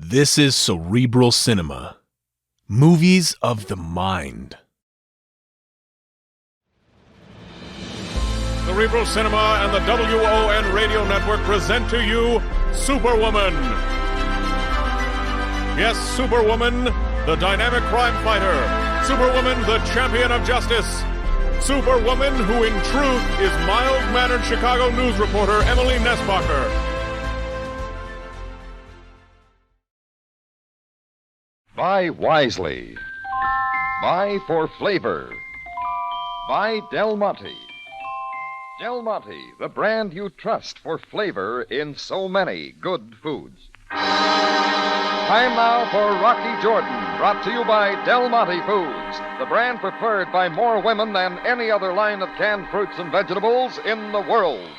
This is Cerebral Cinema. Movies of the mind. Cerebral Cinema and the WON Radio Network present to you Superwoman. Yes, Superwoman, the dynamic crime fighter. Superwoman, the champion of justice. Superwoman, who in truth is mild-mannered Chicago news reporter Emily Nesbacher. Buy wisely. Buy for flavor. Buy Del Monte. Del Monte, the brand you trust for flavor in so many good foods. Time now for Rocky Jordan, brought to you by Del Monte Foods, the brand preferred by more women than any other line of canned fruits and vegetables in the world.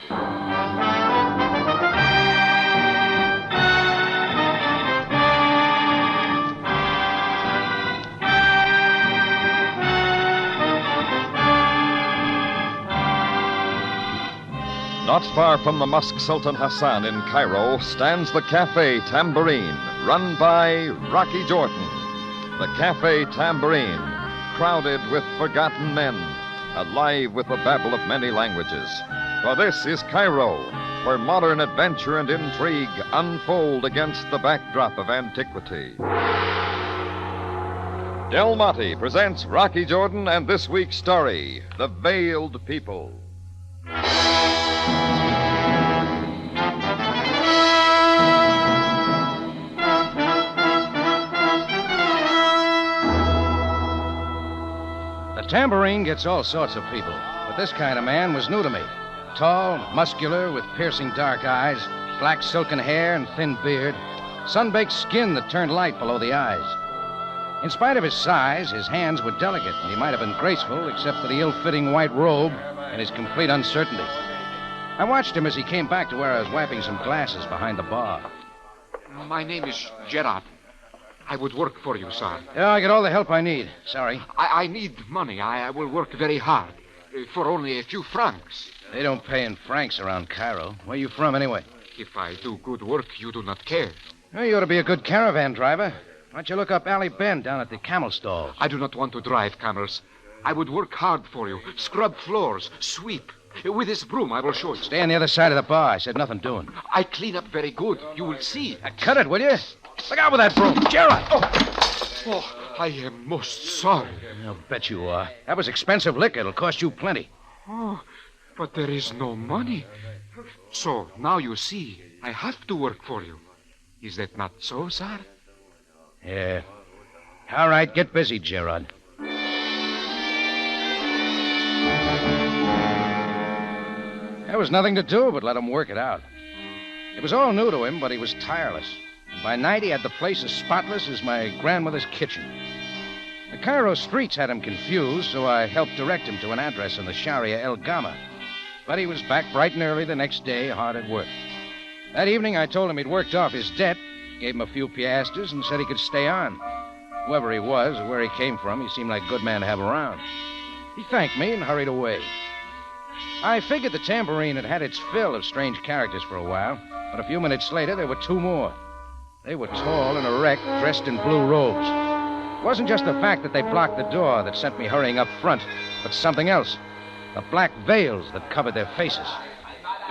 Not far from the Mosque Sultan Hassan in Cairo stands the Cafe Tambourine, run by Rocky Jordan. The Cafe Tambourine, crowded with forgotten men, alive with the babble of many languages. For this is Cairo, where modern adventure and intrigue unfold against the backdrop of antiquity. Del Monte presents Rocky Jordan and this week's story, The Veiled People. The Tambourine gets all sorts of people, but this kind of man was new to me. Tall, muscular, with piercing dark eyes, black silken hair and thin beard, sun-baked skin that turned light below the eyes. In spite of his size, his hands were delicate, and he might have been graceful except for the ill-fitting white robe and his complete uncertainty. I watched him as he came back to where I was wiping some glasses behind the bar. My name is Gerard. I would work for you, sir. Yeah, I get all the help I need. Sorry. I need money. I will work very hard. For only a few francs. They don't pay in francs around Cairo. Where you from, anyway? If I do good work, you do not care. Well, you ought to be a good caravan driver. Why don't you look up Ali Ben down at the camel stall? I do not want to drive camels. I would work hard for you. Scrub floors, sweep. With this broom, I will show you. Stay on the other side of the bar. I said nothing doing. I clean up very good. You will see. Cut it, will you? Look out with that broom. Gerard! Oh, I am most sorry. I'll bet you are. That was expensive liquor. It'll cost you plenty. Oh, but there is no money. So, now you see, I have to work for you. Is that not so, sir? Yeah. All right, get busy, Gerard. There was nothing to do but let him work it out. It was all new to him, but he was tireless. And by night, he had the place as spotless as my grandmother's kitchen. The Cairo streets had him confused, so I helped direct him to an address in the Sharia El Gama. But he was back bright and early the next day, hard at work. That evening, I told him he'd worked off his debt, gave him a few piastres, and said he could stay on. Whoever he was or where he came from, he seemed like a good man to have around. He thanked me and hurried away. I figured the Tambourine had had its fill of strange characters for a while, but a few minutes later, there were two more. They were tall and erect, dressed in blue robes. It wasn't just the fact that they blocked the door that sent me hurrying up front, but something else. The black veils that covered their faces.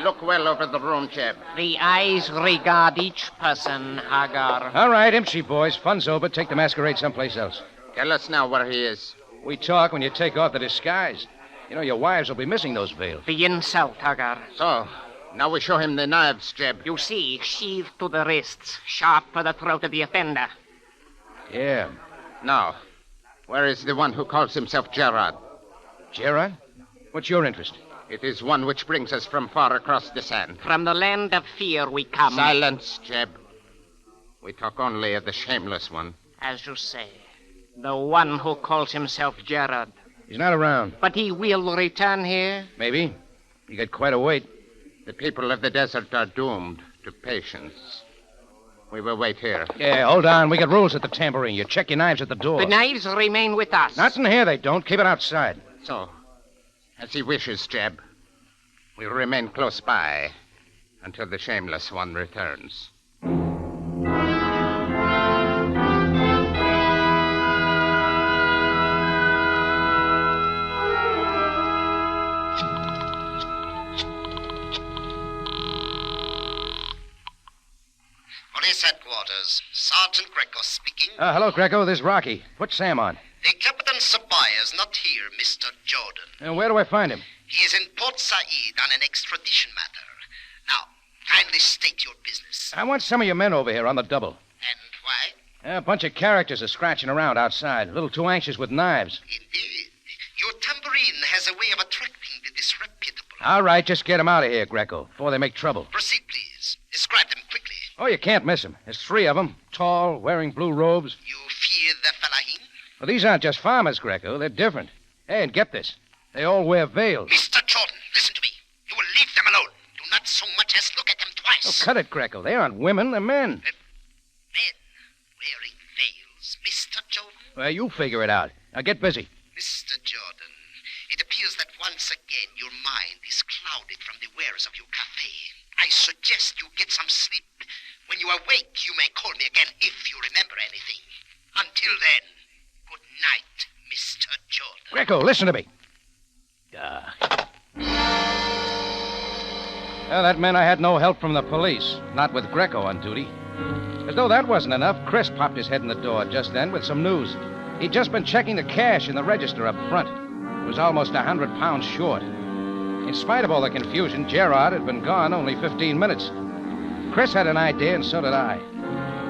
Look well over the room, Jeb. The eyes regard each person, Hagar. All right, empty, boys. Fun's over. Take the masquerade someplace else. Tell us now where he is. We talk when you take off the disguise. You know, your wives will be missing those veils. The insult, Hagar. So, now we show him the knives, Jeb. You see, sheathed to the wrists, sharp for the throat of the offender. Yeah. Now, where is the one who calls himself Gerard? Gerard? What's your interest? It is one which brings us from far across the sand. From the land of fear we come. Silence, Jeb. We talk only of the shameless one. As you say, the one who calls himself Gerard. He's not around. But he will return here? Maybe. You got quite a wait. The people of the desert are doomed to patience. We will wait here. Yeah, hold on. We got rules at the Tambourine. You check your knives at the door. The knives remain with us. Not in here, they don't. Keep it outside. So, as he wishes, Jeb. We'll remain close by until the shameless one returns. Police headquarters. Sergeant Greco speaking. Hello, Greco. This is Rocky. Put Sam on. The Captain Sabaya is not here, Mr. Jordan. And where do I find him? He is in Port Said on an extradition matter. Now, kindly state your business. I want some of your men over here on the double. And why? A bunch of characters are scratching around outside, a little too anxious with knives. Indeed. Your tambourine has a way of attracting the disreputable. All right, just get them out of here, Greco, before they make trouble. Proceed, please. Describe them quickly. Oh, you can't miss them. There's 3 of them, tall, wearing blue robes. You fear the Falahin? Well, these aren't just farmers, Greco. They're different. Hey, and get this. They all wear veils. Mr. Jordan, listen to me. You will leave them alone. Do not so much as look at them twice. Oh, cut it, Greco. They aren't women, they're men. Men wearing veils, Mr. Jordan? Well, you figure it out. Now get busy. Mr. Jordan, it appears that once again your mind is clouded from the wares of your cafe. I suggest you get some sleep. When you awake, you may call me again if you remember anything. Until then, good night, Mr. Jordan. Greco, listen to me. Well, that meant I had no help from the police. Not with Greco on duty. As though that wasn't enough, Chris popped his head in the door just then with some news. He'd just been checking the cash in the register up front. It was almost 100 pounds short. In spite of all the confusion, Gerard had been gone only 15 minutes. Chris had an idea, and so did I.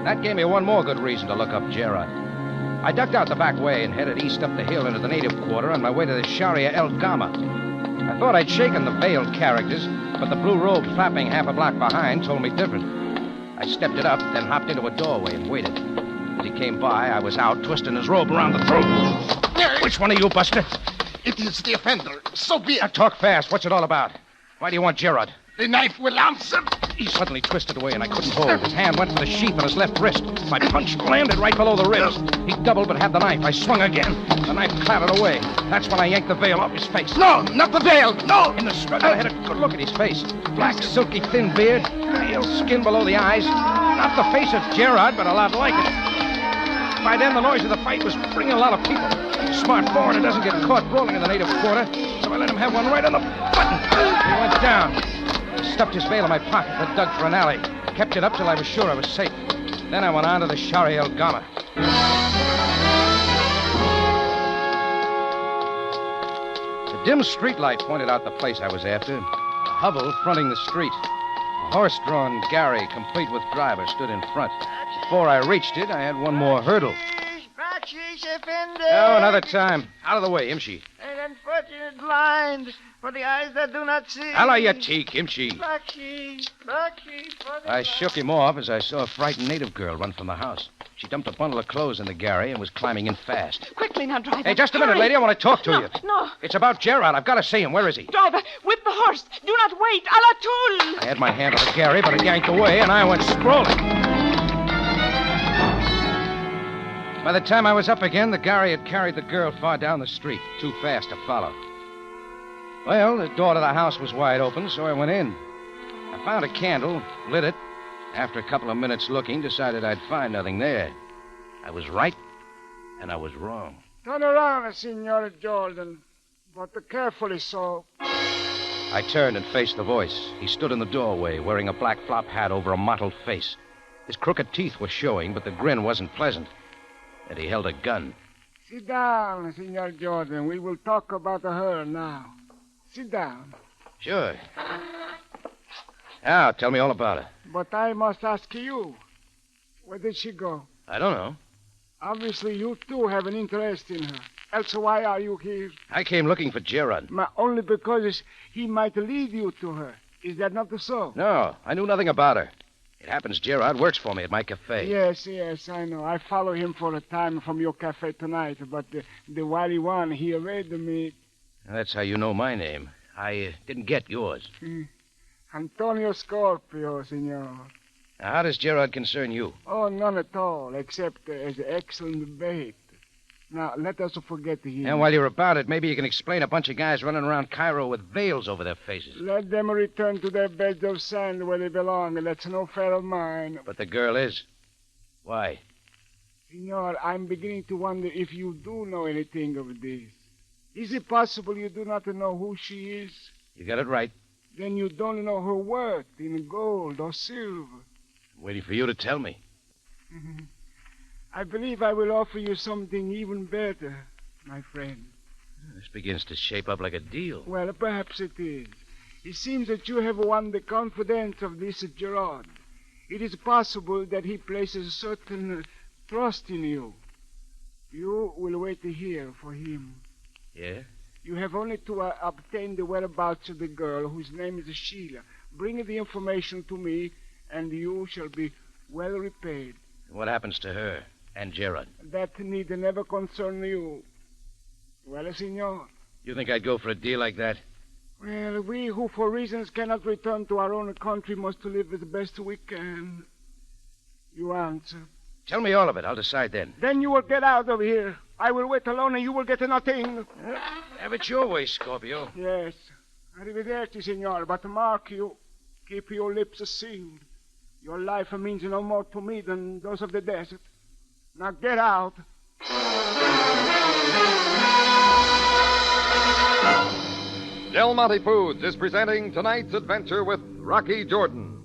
That gave me one more good reason to look up Gerard. I ducked out the back way and headed east up the hill into the native quarter on my way to the Sharia El Gama. I thought I'd shaken the veiled characters, but the blue robe flapping half a block behind told me different. I stepped it up, then hopped into a doorway and waited. As he came by, I was out, twisting his robe around the throat. Which one are you, Buster? It is the offender. So be Now, it. talk fast. What's it all about? Why do you want Gerard? The knife will answer. He suddenly twisted away, and I couldn't hold. His hand went for the sheath on his left wrist. My punch landed right below the ribs. He doubled but had the knife. I swung again. The knife clattered away. That's when I yanked the veil off his face. No, not the veil. No. In the struggle, I had a good look at his face. Black, silky, thin beard, pale skin below the eyes. Not the face of Gerard, but a lot like it. By then, the noise of the fight was bringing a lot of people. Smart foreigner doesn't get caught rolling in the native quarter, so I let him have one right on the button. He went down. I stuffed his veil in my pocket and dug for an alley. Kept it up till I was sure I was safe. Then I went on to the Sharia El Gama. The dim streetlight pointed out the place I was after. A hovel fronting the street. A horse-drawn gharry, complete with driver, stood in front. Before I reached it, I had one more hurdle. Oh, another time. Out of the way, Imshi. An unfortunate blind for the eyes that do not see. Alayati, Imshi. Bakshi. I shook him off as I saw a frightened native girl run from the house. She dumped a bundle of clothes in the gharry and was climbing in fast. Quickly now, driver. Hey, just a minute, lady. I want to talk to you. No. It's about Gerard. I've got to see him. Where is he? Driver, whip the horse. Do not wait. Alatul. I had my hand on the gharry, but it yanked away, and I went sprawling. By the time I was up again, the gharry had carried the girl far down the street, too fast to follow. Well, the door to the house was wide open, so I went in. I found a candle, lit it. After a couple of minutes looking, decided I'd find nothing there. I was right, and I was wrong. Turn around, Senor Jordan, but carefully so. I turned and faced the voice. He stood in the doorway, wearing a black flop hat over a mottled face. His crooked teeth were showing, but the grin wasn't pleasant. And he held a gun. Sit down, Senor Jordan. We will talk about her now. Sit down. Sure. Now, tell me all about her. But I must ask you, where did she go? I don't know. Obviously, you too have an interest in her. Else, why are you here? I came looking for Gerard. Only because he might lead you to her. Is that not so? No, I knew nothing about her. It happens Gerard works for me at my cafe. Yes, I know. I follow him for a time from your cafe tonight, but the wily one, he evaded me. That's how you know my name. I didn't get yours. Antonio Scorpio, senor. Now, how does Gerard concern you? Oh, none at all, except as excellent bait. Now, let us forget him. And while you're about it, maybe you can explain a bunch of guys running around Cairo with veils over their faces. Let them return to their beds of sand where they belong. That's no affair of mine. But the girl is. Why? Senor, I'm beginning to wonder if you do know anything of this. Is it possible you do not know who she is? You got it right. Then you don't know her worth in gold or silver. Waiting for you to tell me. I believe I will offer you something even better, my friend. This begins to shape up like a deal. Well, perhaps it is. It seems that you have won the confidence of this Gerard. It is possible that he places a certain trust in you. You will wait here for him. Yeah? You have only to obtain the whereabouts of the girl whose name is Sheila. Bring the information to me, and you shall be well repaid. What happens to her and Gerard? That need never concern you. Well, senor? You think I'd go for a deal like that? Well, we who for reasons cannot return to our own country must live as best we can. You answer. Tell me all of it. I'll decide then. Then you will get out of here. I will wait alone and you will get nothing. Have it your way, Scorpio. Yes. Arrivederci, senor. But mark you, keep your lips sealed. Your life means no more to me than those of the desert. Now get out. Del Monte Foods is presenting tonight's adventure with Rocky Jordan.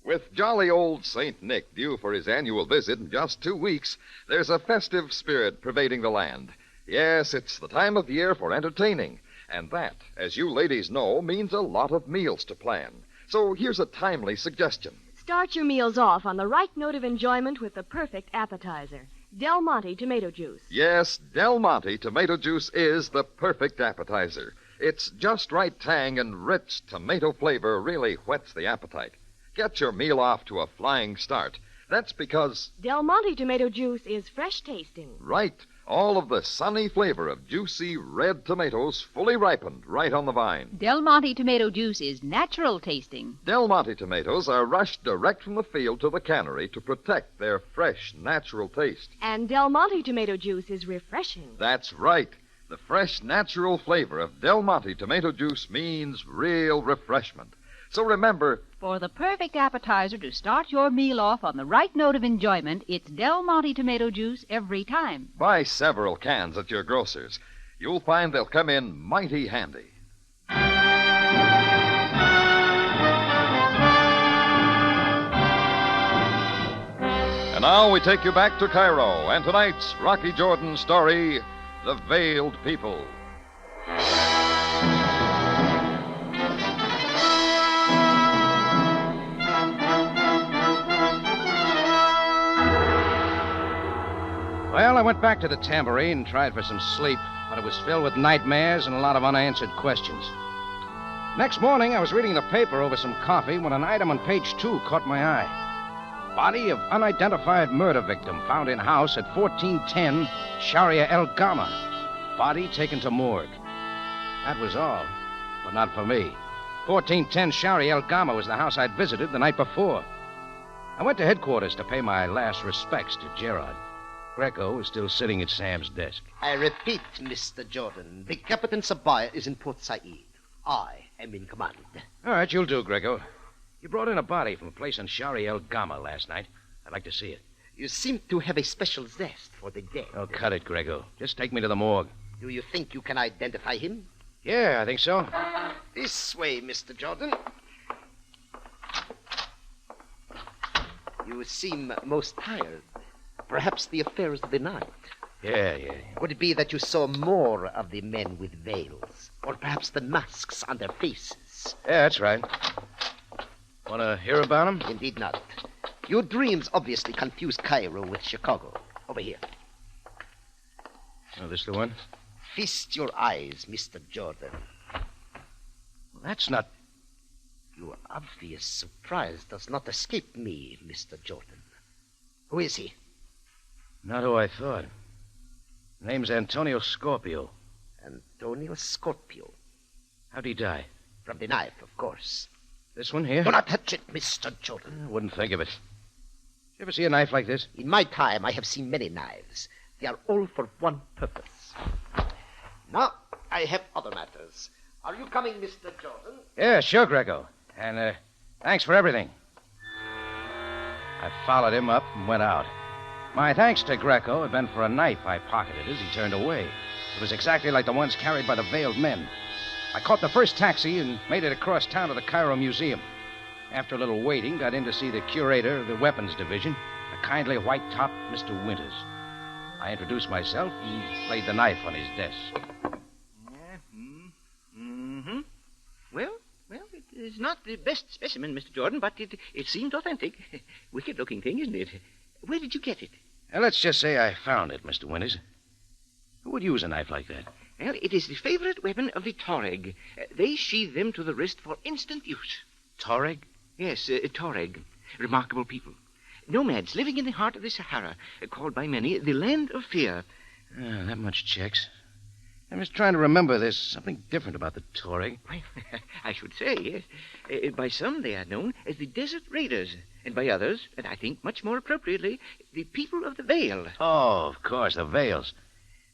With jolly old St. Nick due for his annual visit in just 2 weeks, there's a festive spirit pervading the land. Yes, it's the time of year for entertaining. And that, as you ladies know, means a lot of meals to plan. So here's a timely suggestion. Start your meals off on the right note of enjoyment with the perfect appetizer. Del Monte tomato juice. Yes, Del Monte tomato juice is the perfect appetizer. Its just right tang and rich tomato flavor really whets the appetite. Get your meal off to a flying start. That's because... Del Monte tomato juice is fresh tasting. Right. All of the sunny flavor of juicy red tomatoes fully ripened right on the vine. Del Monte tomato juice is natural tasting. Del Monte tomatoes are rushed direct from the field to the cannery to protect their fresh, natural taste. And Del Monte tomato juice is refreshing. That's right. The fresh, natural flavor of Del Monte tomato juice means real refreshment. So remember... For the perfect appetizer to start your meal off on the right note of enjoyment, it's Del Monte tomato juice every time. Buy several cans at your grocer's. You'll find they'll come in mighty handy. And now we take you back to Cairo and tonight's Rocky Jordan story, The Veiled People. Well, I went back to the tambourine and tried for some sleep, but it was filled with nightmares and a lot of unanswered questions. Next morning, I was reading the paper over some coffee when an item on page 2 caught my eye. Body of unidentified murder victim found in house at 1410 Sharia El Gama. Body taken to morgue. That was all, but not for me. 1410 Sharia El Gama was the house I'd visited the night before. I went to headquarters to pay my last respects to Gerard. Greco was still sitting at Sam's desk. I repeat, Mr. Jordan, the Captain Sabaya is in Port Said. I am in command. All right, you'll do, Greco. You brought in a body from a place on Shari El Gama last night. I'd like to see it. You seem to have a special zest for the dead. Oh, cut it, Greco. Just take me to the morgue. Do you think you can identify him? Yeah, I think so. This way, Mr. Jordan. You seem most tired. Perhaps the affairs of the night. Yeah. Would it be that you saw more of the men with veils? Or perhaps the masks on their faces? Yeah, that's right. Want to hear about them? Indeed not. Your dreams obviously confuse Cairo with Chicago. Over here. Oh, this the one? Feast your eyes, Mr. Jordan. Well, that's not... Your obvious surprise does not escape me, Mr. Jordan. Who is he? Not who I thought. Name's Antonio Scorpio. Antonio Scorpio. How'd he die? From the knife, of course. This one here? Do not touch it, Mr. Jordan. I wouldn't think of it. You ever see a knife like this? In my time, I have seen many knives. They are all for one purpose. Now, I have other matters. Are you coming, Mr. Jordan? Yeah, sure, Greco. And, thanks for everything. I followed him up and went out. My thanks to Greco had been for a knife I pocketed as he turned away. It was exactly like the ones carried by the veiled men. I caught the first taxi and made it across town to the Cairo Museum. After a little waiting, got in to see the curator of the weapons division, a kindly white-topped Mr. Winters. I introduced myself and laid the knife on his desk. Well, it is not the best specimen, Mr. Jordan, but it seems authentic. Wicked-looking thing, isn't it? Where did you get it? Now, let's just say I found it, Mr. Winters. Who would use a knife like that? Well, it is the favorite weapon of the Tuareg. They sheathe them to the wrist for instant use. Tuareg? Yes, Tuareg. Remarkable people. Nomads living in the heart of the Sahara, called by many the land of fear. That much checks. I'm just trying to remember. There's something different about the Tuareg. Well, I should say, yes. By some, they are known as the Desert Raiders, and by others, and I think much more appropriately, the people of the Veil. Oh, of course, the veils.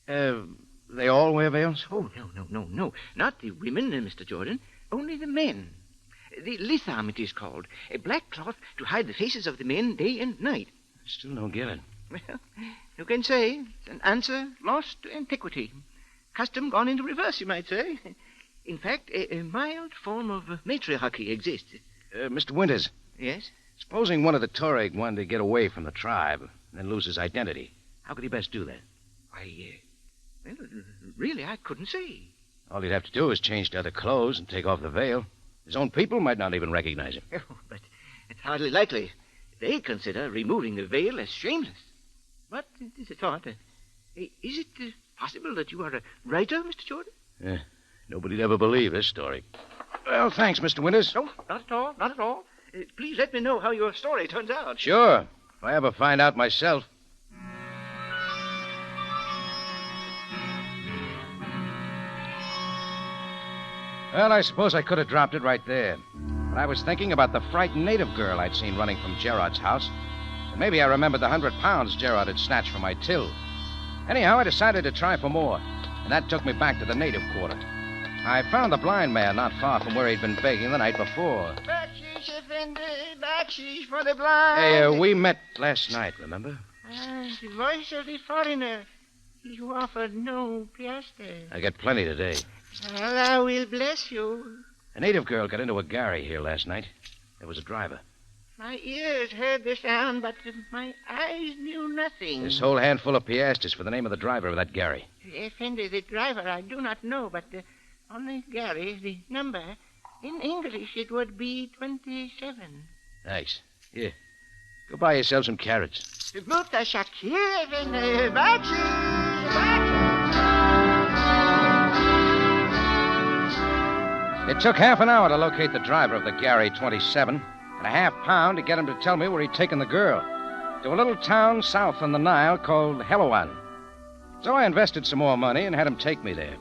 They all wear veils? Oh, no. Not the women, Mr. Jordan. Only the men. The litham, it is called. A black cloth to hide the faces of the men day and night. Still don't get it. Well, you can say it's an answer lost to antiquity. Custom gone into reverse, you might say. In fact, a mild form of matriarchy exists. Mr. Winters. Yes? Supposing one of the Tuareg wanted to get away from the tribe and then lose his identity, how could he best do that? Why, well, really, I couldn't say. All he'd have to do is change to other clothes and take off the veil. His own people might not even recognize him. Oh, but it's hardly likely. They consider removing the veil as shameless. But it is a thought. Is it possible that you are a writer, Mr. Jordan? Nobody'd ever believe this story. Well, thanks, Mr. Winters. No, not at all. Please let me know how your story turns out. Sure. If I ever find out myself. Well, I suppose I could have dropped it right there. But I was thinking about the frightened native girl I'd seen running from Gerard's house. And maybe I remembered the 100 pounds Gerard had snatched from my till. Anyhow, I decided to try for more, and that took me back to the native quarter. I found the blind man not far from where he'd been begging the night before. Backsheesh, Effendi, backsheesh for the blind. Hey, we met last night, remember? The voice of the foreigner. He who offered no piastre. I got plenty today. Allah will bless you. A native girl got into a gharry here last night. There was a driver. My ears heard the sound, but my eyes knew nothing. This whole handful of piastres for the name of the driver of that gharry. Effendi, the driver, I do not know, but on the gharry, the number, in English, it would be 27. Thanks. Here. Go buy yourself some carrots. Buta Shakir, Effendi, backsheesh. It took half an hour to locate the driver of the Gary 27 and a half-pound to get him to tell me where he'd taken the girl, to a little town south on the Nile called Helouan. So I invested some more money and had him take me there.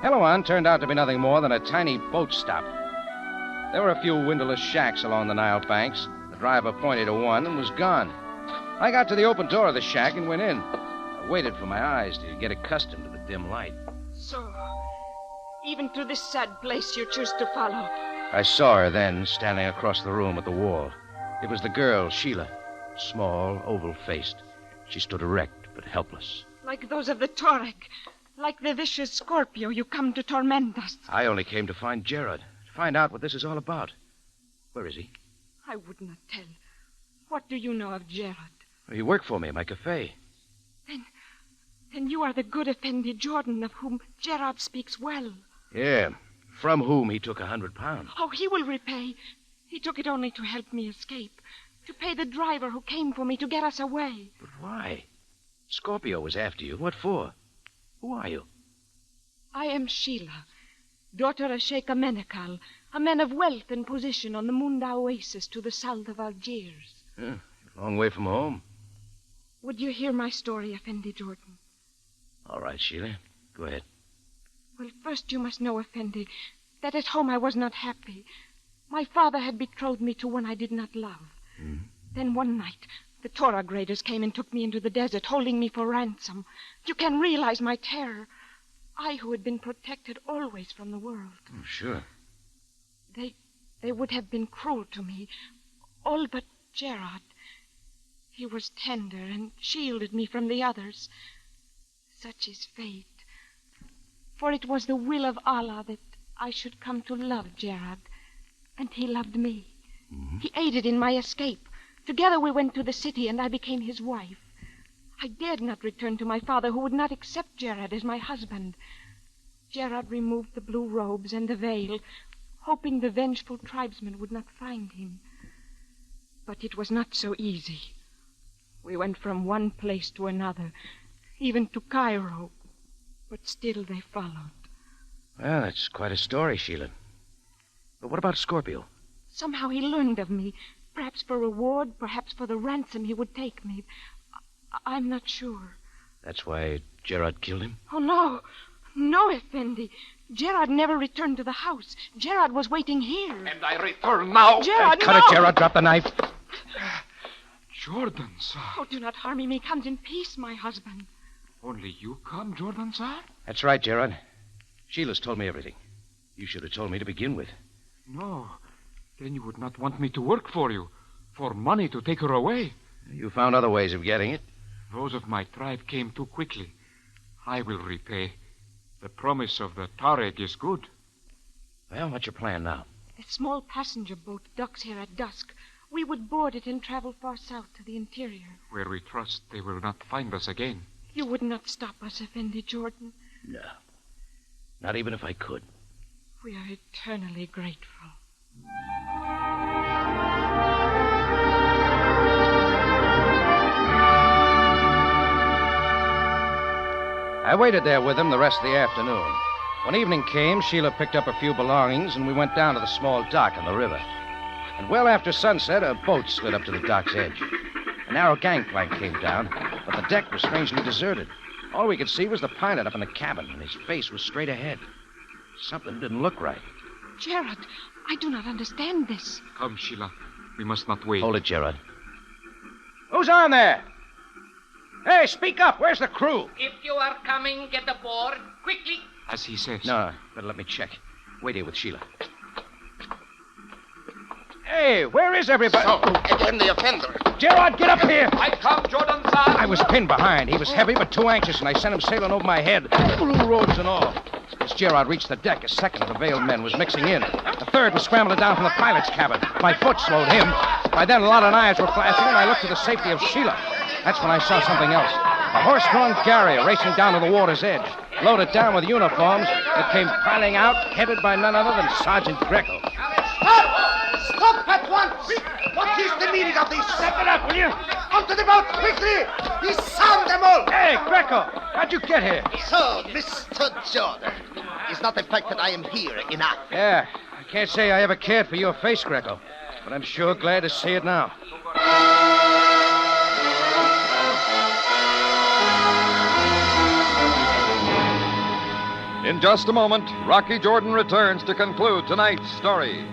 Helouan turned out to be nothing more than a tiny boat stop. There were a few windowless shacks along the Nile banks. The driver pointed to one and was gone. I got to the open door of the shack and went in. I waited for my eyes to get accustomed to the dim light. So, even to this sad place you choose to follow. I saw her then, standing across the room at the wall. It was the girl, Sheila, small, oval-faced. She stood erect but helpless. Like those of the Tuareg. Like the vicious Scorpio, you come to torment us. I only came to find Gerard, to find out what this is all about. Where is he? I would not tell. What do you know of Gerard? He worked for me at my cafe. Then you are the good Effendi Jordan of whom Gerard speaks well. Yeah, from whom he took 100 pounds. Oh, he will repay. He took it only to help me escape. To pay the driver who came for me to get us away. But why? Scorpio was after you. What for? Who are you? I am Sheila, daughter of Sheikh Amenekal, a man of wealth and position on the Munda Oasis to the south of Algiers. A long way from home. Would you hear my story, Effendi Jordan? All right, Sheila. Go ahead. Well, first you must know, Effendi, that at home I was not happy. My father had betrothed me to one I did not love. Mm. Then one night, the Tuareg raiders came and took me into the desert, holding me for ransom. You can realize my terror. I, who had been protected always from the world. Oh, sure. They would have been cruel to me. All but Gerard. He was tender and shielded me from the others. Such is fate. For it was the will of Allah that I should come to love Gerard, and he loved me. He aided in my escape. Together we went to the city, and I became his wife. I dared not return to my father, who would not accept Gerard as my husband. Gerard removed the blue robes and the veil, hoping the vengeful tribesmen would not find him. But it was not so easy. We went from one place to another, even to Cairo, but still they followed. Well, that's quite a story, Sheila. But what about Scorpio? Somehow he learned of me, perhaps for reward, perhaps for the ransom he would take me. I'm not sure. That's why Gerard killed him? Oh, no. No, Effendi. Gerard never returned to the house. Gerard was waiting here. And I return now. Gerard, Cut it, Gerard. Drop the knife. Jordan, sir. Oh, do not harm him. He comes in peace, my husband. Only you come, Jordan, sir? That's right, Gerard. Sheila's told me everything. You should have told me to begin with. No. Then you would not want me to work for you. For money to take her away. You found other ways of getting it. Those of my tribe came too quickly. I will repay. The promise of the Tarek is good. Well, what's your plan now? A small passenger boat docks here at dusk. We would board it and travel far south to the interior. Where we trust they will not find us again. You would not stop us, Effendi Jordan. No. Not even if I could. We are eternally grateful. I waited there with him the rest of the afternoon. When evening came, Sheila picked up a few belongings, and we went down to the small dock on the river. And well after sunset, a boat slid up to the dock's edge. A narrow gangplank came down, but the deck was strangely deserted. All we could see was the pilot up in the cabin, and his face was straight ahead. Something didn't look right. Gerard, I do not understand this. Come, Sheila. We must not wait. Hold it, Gerard. Who's on there? Hey, speak up. Where's the crew? If you are coming, get aboard quickly. As he says. No, better let me check. Wait here with Sheila. Hey, where is everybody? So, again the offender. Gerard, get up here. I come, Jordan, sir. I was pinned behind. He was heavy but too anxious, and I sent him sailing over my head, blue robes and all. As Gerard reached the deck, a second of the veiled men was mixing in. The third was scrambling down from the pilot's cabin. My foot slowed him. By then, a lot of knives were flashing, and I looked to the safety of Sheila. That's when I saw something else. A horse-drawn Garrier racing down to the water's edge. Loaded down with uniforms that came piling out, headed by none other than Sergeant Greco. Stop! Stop at once! What is the meaning of this? Step it up, will you? Onto the boat, quickly! Disarm them all! Hey, Greco, how'd you get here? So, Mr. Jordan, is not the fact that I am here enough? Yeah, I can't say I ever cared for your face, Greco, but I'm sure glad to see it now. In just a moment, Rocky Jordan returns to conclude tonight's story.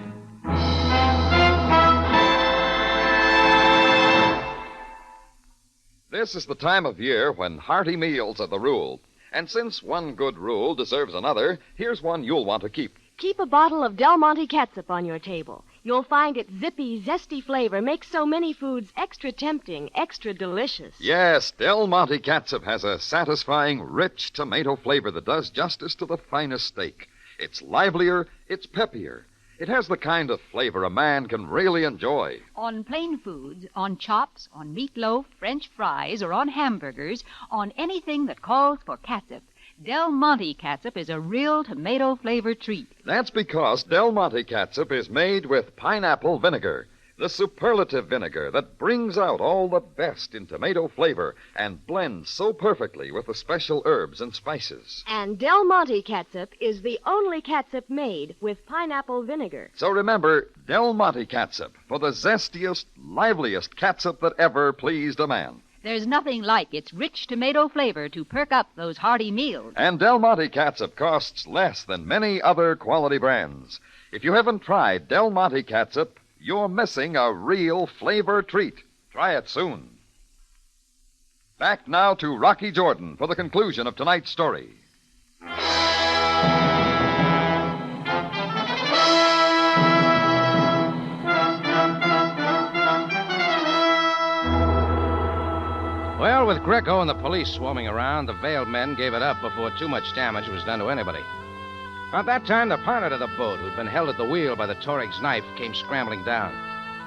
This is the time of year when hearty meals are the rule. And since one good rule deserves another, here's one you'll want to keep. Keep a bottle of Del Monte catsup on your table. You'll find its zippy, zesty flavor makes so many foods extra tempting, extra delicious. Yes, Del Monte catsup has a satisfying, rich tomato flavor that does justice to the finest steak. It's livelier, it's peppier. It has the kind of flavor a man can really enjoy. On plain foods, on chops, on meatloaf, French fries, or on hamburgers, on anything that calls for catsup, Del Monte catsup is a real tomato-flavored treat. That's because Del Monte catsup is made with pineapple vinegar, the superlative vinegar that brings out all the best in tomato flavor and blends so perfectly with the special herbs and spices. And Del Monte catsup is the only catsup made with pineapple vinegar. So remember, Del Monte catsup for the zestiest, liveliest catsup that ever pleased a man. There's nothing like its rich tomato flavor to perk up those hearty meals. And Del Monte catsup costs less than many other quality brands. If you haven't tried Del Monte catsup, you're missing a real flavor treat. Try it soon. Back now to Rocky Jordan for the conclusion of tonight's story. Well, with Greco and the police swarming around, the veiled men gave it up before too much damage was done to anybody. About that time, the pilot of the boat, who'd been held at the wheel by the Torig's knife, came scrambling down.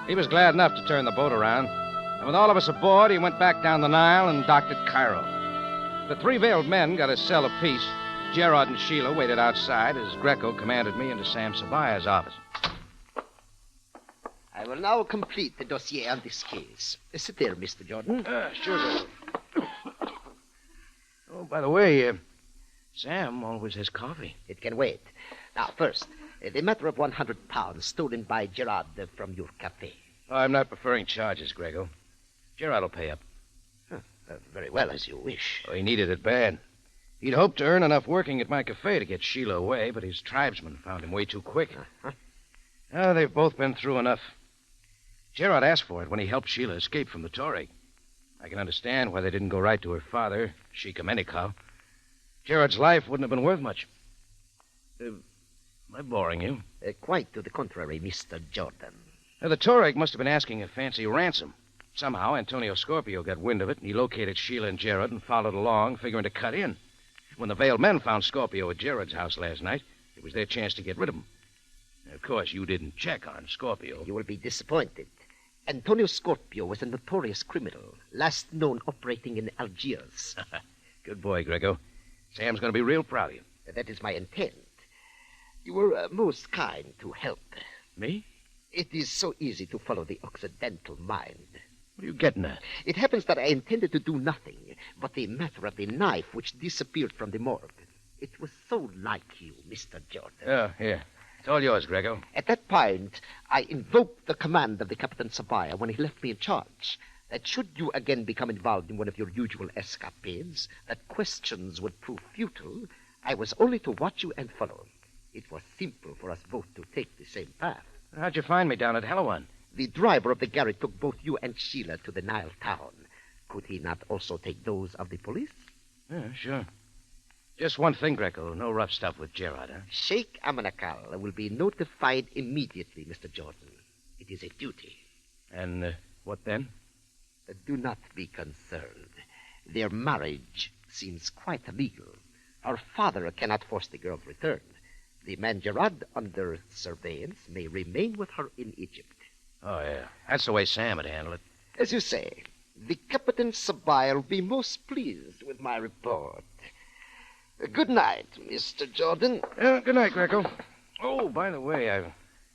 He was glad enough to turn the boat around, and with all of us aboard, he went back down the Nile and docked at Cairo. The three veiled men got a cell apiece. Gerard and Sheila waited outside as Greco commanded me into Sam Sabaya's office. I will now complete the dossier on this case. Sit there, Mr. Jordan. Sure, Greco. Oh, by the way, Sam always has coffee. It can wait. Now, first, the matter of 100 pounds stolen by Gerard from your cafe. I'm not preferring charges, Grego. Gerard will pay up. Very well, as you wish. Oh, he needed it bad. He'd hoped to earn enough working at my cafe to get Sheila away, but his tribesmen found him way too quick. Oh, they've both been through enough. Gerard asked for it when he helped Sheila escape from the Torig. I can understand why they didn't go right to her father, Sheik Amenikau. Gerard's life wouldn't have been worth much. Am I boring you? Quite to the contrary, Mr. Jordan. The Torig must have been asking a fancy ransom. Somehow, Antonio Scorpio got wind of it, and he located Sheila and Gerard and followed along, figuring to cut in. When the veiled men found Scorpio at Gerard's house last night, it was their chance to get rid of him. Of course, you didn't check on Scorpio. You will be disappointed. Antonio Scorpio was a notorious criminal, last known operating in Algiers. Good boy, Grego. Sam's going to be real proud of you. That is my intent. You were most kind to help. Me? It is so easy to follow the Occidental mind. What are you getting at? It happens that I intended to do nothing but the matter of the knife which disappeared from the morgue. It was so like you, Mr. Jordan. Oh, here. It's all yours, Grego. At that point, I invoked the command of the Captain Sabaya when he left me in charge, that should you again become involved in one of your usual escapades, that questions would prove futile, I was only to watch you and follow. It was simple for us both to take the same path. How'd you find me down at Helawan? The driver of the garage took both you and Sheila to the Nile town. Could he not also take those of the police? Yeah, sure. Just one thing, Greco. No rough stuff with Gerard, huh? Sheikh Amenikau will be notified immediately, Mr. Jordan. It is a duty. And what then? Do not be concerned. Their marriage seems quite legal. Our father cannot force the girl's return. The man Gerard, under surveillance, may remain with her in Egypt. Oh, yeah. That's the way Sam would handle it. As you say, the Captain Sabaya will be most pleased with my report. Good night, Mr. Jordan. Good night, Greco. Oh, by the way, I've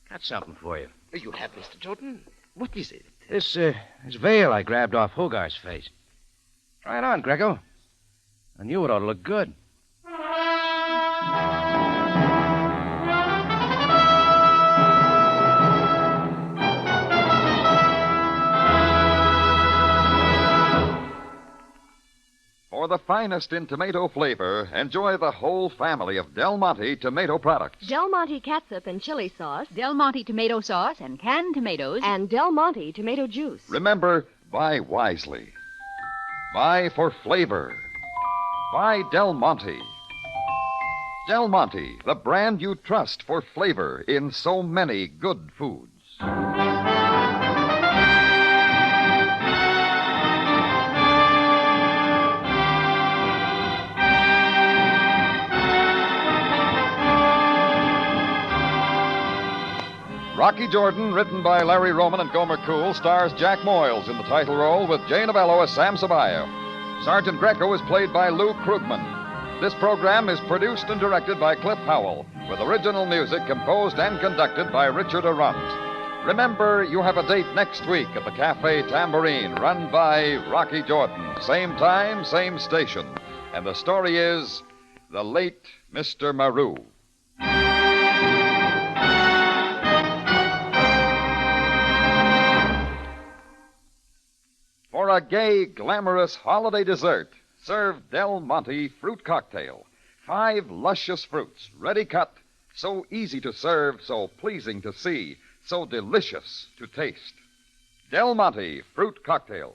got something for you. You have, Mr. Jordan? What is it? This veil I grabbed off Hogarth's face. Try it on, Greco. I knew it ought to look good. For the finest in tomato flavor, enjoy the whole family of Del Monte tomato products. Del Monte catsup and chili sauce. Del Monte tomato sauce and canned tomatoes. And Del Monte tomato juice. Remember, buy wisely. Buy for flavor. Buy Del Monte. Del Monte, the brand you trust for flavor in so many good foods. Rocky Jordan, written by Larry Roman and Gomer Cool, stars Jack Moyles in the title role with Jay Novello as Sam Sabaya. Sergeant Greco is played by Lou Krugman. This program is produced and directed by Cliff Howell, with original music composed and conducted by Richard Arant. Remember, you have a date next week at the Cafe Tambourine, run by Rocky Jordan. Same time, same station. And the story is The Late Mr. Maru. For a gay, glamorous holiday dessert, serve Del Monte fruit cocktail. 5 luscious fruits, ready cut, so easy to serve, so pleasing to see, so delicious to taste. Del Monte fruit cocktail.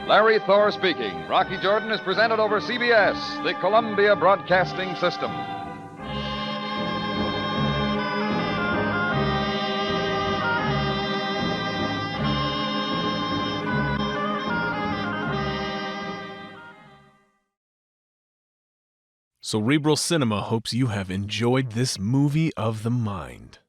Larry Thor speaking. Rocky Jordan is presented over CBS, the Columbia Broadcasting System. Cerebral Cinema hopes you have enjoyed this movie of the mind.